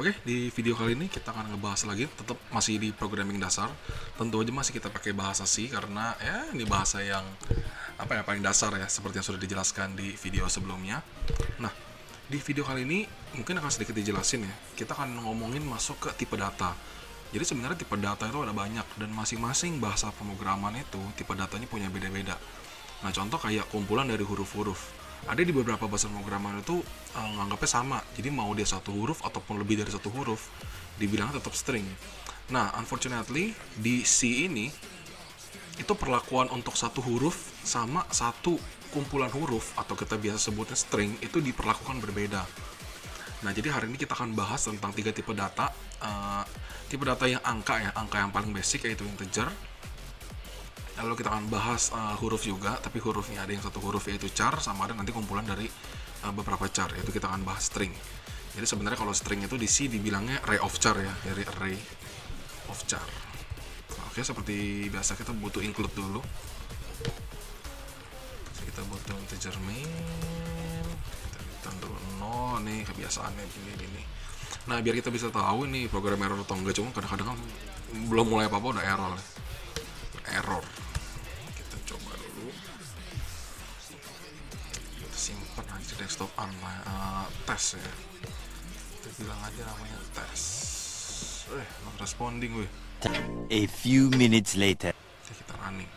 Oke, di video kali ini kita akan ngebahas lagi, tetap masih di programming dasar. Tentu aja masih kita pakai bahasa C karena ya ini bahasa yang paling dasar ya, seperti yang sudah dijelaskan di video sebelumnya. Nah, di video kali ini mungkin akan sedikit dijelasin ya. Kita akan ngomongin masuk ke tipe data. Jadi sebenarnya tipe data itu ada banyak dan masing-masing bahasa pemrograman itu tipe datanya punya beda-beda. Nah, contoh kayak kumpulan dari huruf-huruf. Ada di beberapa bahasa pemrograman itu nganggapnya sama. Jadi mau dia satu huruf ataupun lebih dari satu huruf, dibilangnya tetap string. Nah, unfortunately di C ini itu perlakuan untuk satu huruf sama satu kumpulan huruf atau kita biasa sebutnya string itu diperlakukan berbeda. Nah, jadi hari ini kita akan bahas tentang tiga tipe data. Tipe data yang angka yang paling basic yaitu integer. Lalu kita akan bahas huruf juga, tapi hurufnya ada yang satu huruf yaitu char, sama ada nanti kumpulan dari beberapa char, yaitu kita akan bahas string. Jadi sebenarnya kalau string itu di C dibilangnya array of char ya, dari array of char. Oke, seperti biasa kita butuh include dulu. Kita butuh integer main, kita dulu 0 nih, kebiasaannya gini. Nah, biar kita bisa tahu ini program error atau enggak, cuma kadang-kadang belum mulai apa-apa udah error. Kita coba dulu, kita simpan aja desktop tes ya, kita bilang aja namanya tes. Not responding weh. A few minutes later. Kita running.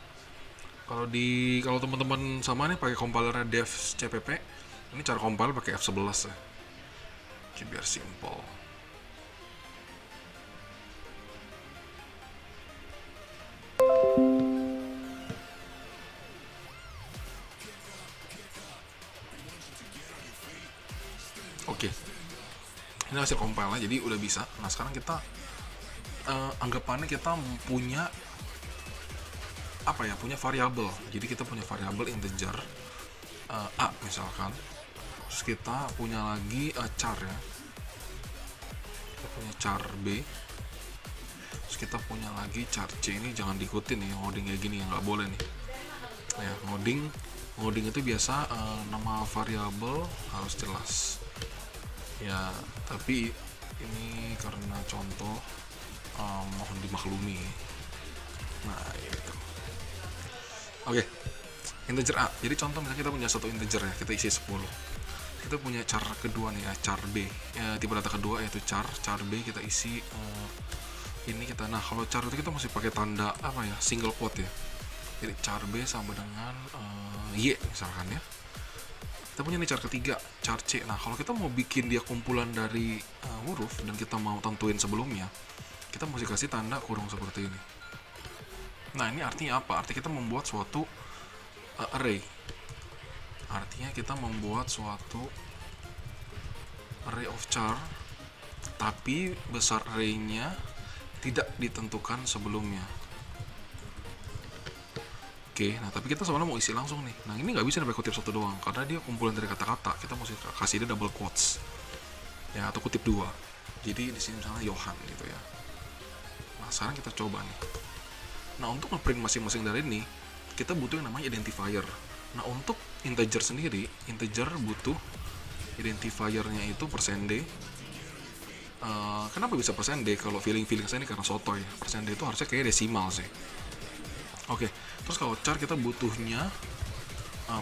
Kalau teman-teman sama nih pakai compiler dev cpp, ini cara compile pakai F11 ya. Oke, biar simple. Oke, ini hasil compile-nya, jadi udah bisa. Nah, sekarang kita anggapannya kita punya punya variabel. Jadi kita punya variabel integer a misalkan. Terus kita punya lagi char ya. Kita punya char b. Terus kita punya lagi char c. Ini jangan diikutin nih ngoding kayak gini, ya nggak boleh nih. Ya, ngoding itu biasa nama variabel harus jelas. Ya, tapi ini karena contoh mohon dimaklumi. Nah, gitu. Oke, integer A. Jadi contoh misalnya kita punya satu integer ya, kita isi 10. Kita punya char kedua nih ya, char B. Ya, tipe data kedua yaitu char B kita isi ini kita. Nah, kalau char itu kita mesti pakai tanda single quote ya. Jadi char B sama dengan Y misalkan ya. Kita punya nih char ketiga, char C. Nah, kalau kita mau bikin dia kumpulan dari huruf dan kita mau tentuin sebelumnya, kita mesti kasih tanda kurung seperti ini. Nah, ini artinya apa? Artinya kita membuat suatu array. Artinya kita membuat suatu array of char, tapi besar array-nya tidak ditentukan sebelumnya. Oke, nah tapi kita soalnya mau isi langsung nih. Nah, ini nggak bisa pakai kutip satu doang, karena dia kumpulan dari kata-kata. Kita mesti kasih dia double quotes, ya, atau kutip dua. Jadi di sini misalnya Johan gitu ya. Nah, sekarang kita coba nih. Nah, untuk ngeprint masing-masing dari ini, kita butuh yang namanya identifier. Nah, untuk integer sendiri, integer butuh identifiernya itu %d. Kenapa bisa %d? Kalau feeling saya ini karena sotoy. %d itu harusnya kayak desimal sih. Oke, terus kalau char kita butuhnya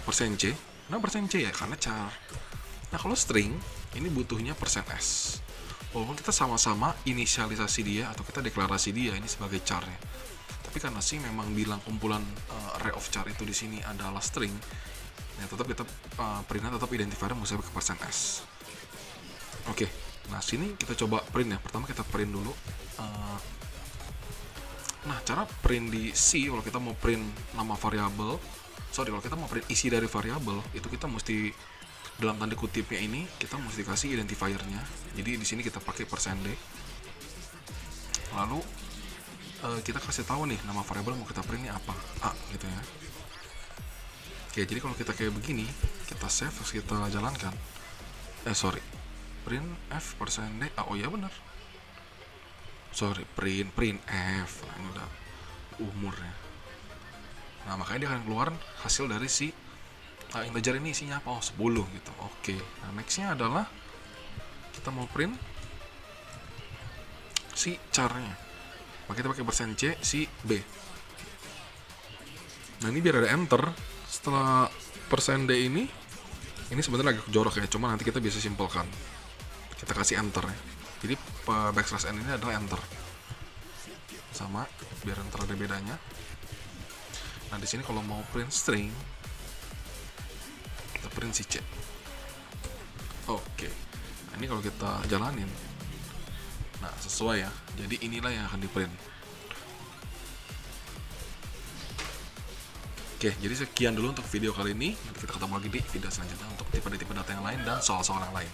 %c. Nah, %c ya karena char. Nah, kalau string ini butuhnya %s. Walaupun kita sama-sama inisialisasi dia atau kita deklarasi dia ini sebagai char ya. Tapi karena sih memang bilang kumpulan array of char itu di sini adalah string, ya tetap kita printnya tetap identifier mesti pakai %s. Oke, nah sini kita coba print ya. Pertama kita print dulu. Nah, cara print di C, kalau kita mau print nama variabel, kalau kita mau print isi dari variabel, itu kita mesti dalam tanda kutipnya ini kita mesti kasih identifiernya. Jadi di sini kita pakai %d. Lalu kita kasih tahu nih nama variabel mau kita print ini apa, a gitu ya. Oke, jadi kalau kita kayak begini, kita save, terus kita jalankan. Print f %d a. Oh ya benar. Print f. Nah, ini udah umurnya. Nah, makanya dia akan keluar hasil dari si integer ini isinya apa? 10 gitu. Oke. Nah, nextnya adalah kita mau print si charnya. Maka kita pakai persen C, si B. Nah ini biar ada enter. Setelah persen D ini sebenarnya agak jorok ya, cuma nanti kita bisa simpulkan. Kita kasih enter ya. Jadi backslash n ini adalah enter. Sama, biar enter ada bedanya. Nah di sini kalau mau print string, kita print si C. Oke. Nah ini kalau kita jalanin, nah sesuai ya. Jadi inilah yang akan di print. Oke, jadi sekian dulu untuk video kali ini. Nanti kita ketemu lagi di video selanjutnya untuk tipe-tipe data yang lain dan soal-soal yang lain.